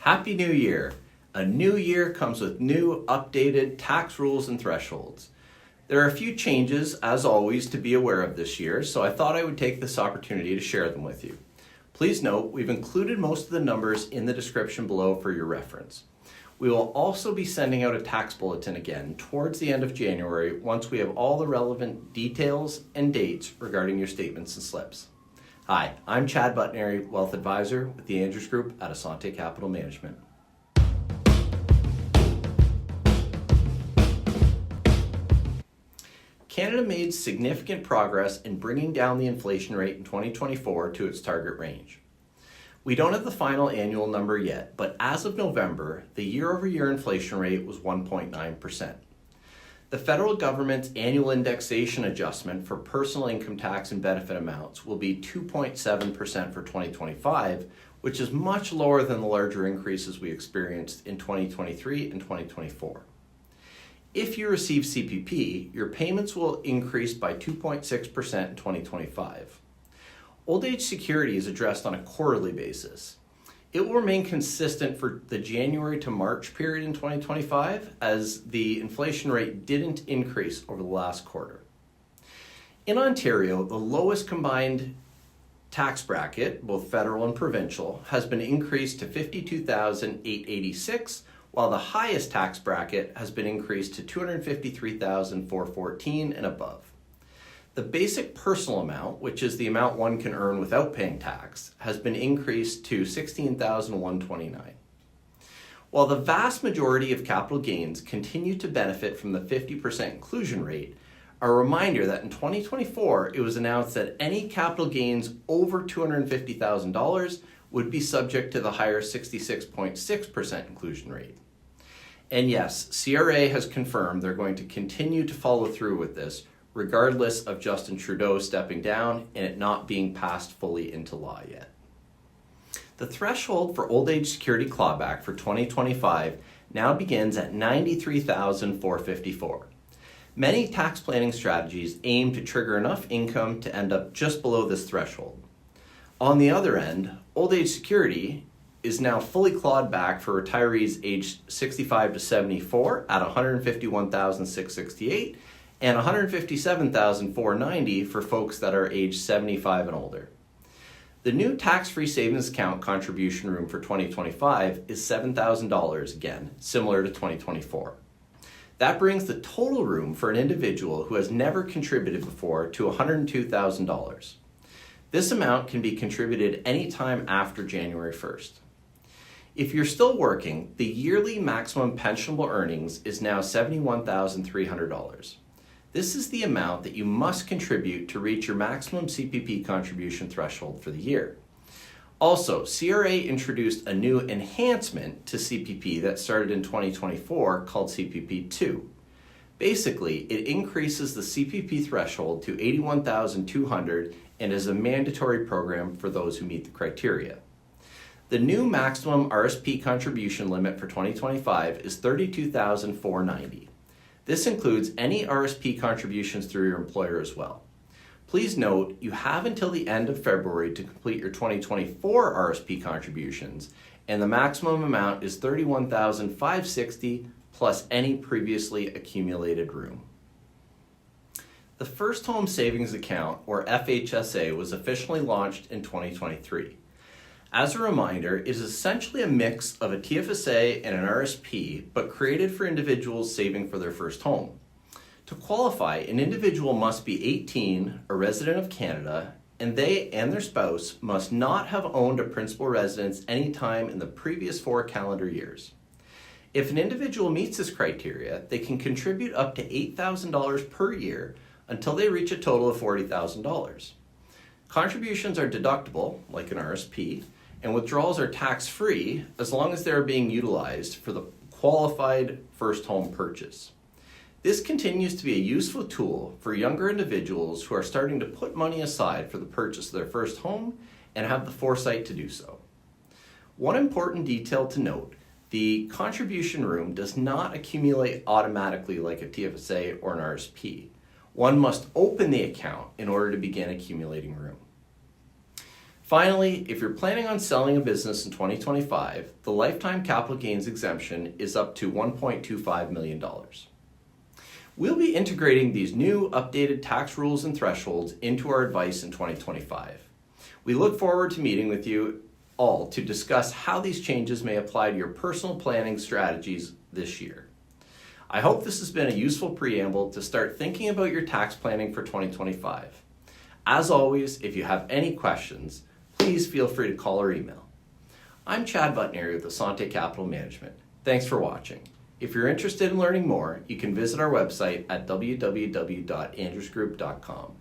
Happy New Year! A new year comes with new, updated tax rules and thresholds. There are a few changes, as always, to be aware of this year, so I thought I would take this opportunity to share them with you. Please note, we've included most of the numbers in the description below for your reference. We will also be sending out a tax bulletin again towards the end of January once we have all the relevant details and dates regarding your statements and slips. Hi, I'm Chad Butnary, Wealth Advisor with the Andrews Group at Asante Capital Management. Canada made significant progress in bringing down the inflation rate in 2024 to its target range. We don't have the final annual number yet, but as of November, the year-over-year inflation rate was 1.9%. The federal government's annual indexation adjustment for personal income tax and benefit amounts will be 2.7% for 2025, which is much lower than the larger increases we experienced in 2023 and 2024. If you receive CPP, your payments will increase by 2.6% in 2025. Old age security is addressed on a quarterly basis. It will remain consistent for the January to March period in 2025 as the inflation rate didn't increase over the last quarter. In Ontario, the lowest combined tax bracket, both federal and provincial, has been increased to $52,886, while the highest tax bracket has been increased to $253,414 and above. The basic personal amount, which is the amount one can earn without paying tax, has been increased to $16,129. While the vast majority of capital gains continue to benefit from the 50% inclusion rate, a reminder that in 2024 it was announced that any capital gains over $250,000 would be subject to the higher 66.6% inclusion rate. And yes, CRA has confirmed they're going to continue to follow through with this, regardless of Justin Trudeau stepping down and it not being passed fully into law yet. The threshold for old age security clawback for 2025 now begins at $93,454. Many tax planning strategies aim to trigger enough income to end up just below this threshold. On the other end, old age security is now fully clawed back for retirees aged 65 to 74 at $151,668 and $157,490 for folks that are age 75 and older. The new tax-free savings account contribution room for 2025 is $7,000 again, similar to 2024. That brings the total room for an individual who has never contributed before to $102,000. This amount can be contributed anytime after January 1st. If you're still working, the yearly maximum pensionable earnings is now $71,300. This is the amount that you must contribute to reach your maximum CPP contribution threshold for the year. Also, CRA introduced a new enhancement to CPP that started in 2024 called CPP2. Basically, it increases the CPP threshold to $81,200 and is a mandatory program for those who meet the criteria. The new maximum RSP contribution limit for 2025 is $32,490. This includes any RSP contributions through your employer as well. Please note, you have until the end of February to complete your 2024 RSP contributions, and the maximum amount is $31,560 plus any previously accumulated room. The First Home Savings Account, or FHSA, was officially launched in 2023. As a reminder, it is essentially a mix of a TFSA and an RSP, but created for individuals saving for their first home. To qualify, an individual must be 18, a resident of Canada, and they and their spouse must not have owned a principal residence any time in the previous 4 calendar years. If an individual meets this criteria, they can contribute up to $8,000 per year until they reach a total of $40,000. Contributions are deductible, like an RSP, and withdrawals are tax-free as long as they are being utilized for the qualified first home purchase. This continues to be a useful tool for younger individuals who are starting to put money aside for the purchase of their first home and have the foresight to do so. One important detail to note, the contribution room does not accumulate automatically like a TFSA or an RSP. One must open the account in order to begin accumulating room. Finally, if you're planning on selling a business in 2025, the lifetime capital gains exemption is up to $1.25 million. We'll be integrating these new updated tax rules and thresholds into our advice in 2025. We look forward to meeting with you all to discuss how these changes may apply to your personal planning strategies this year. I hope this has been a useful preamble to start thinking about your tax planning for 2025. As always, if you have any questions, please feel free to call or email. I'm Chad Butneri with Asante Capital Management. Thanks for watching. If you're interested in learning more, you can visit our website at www.andrewsgroup.com.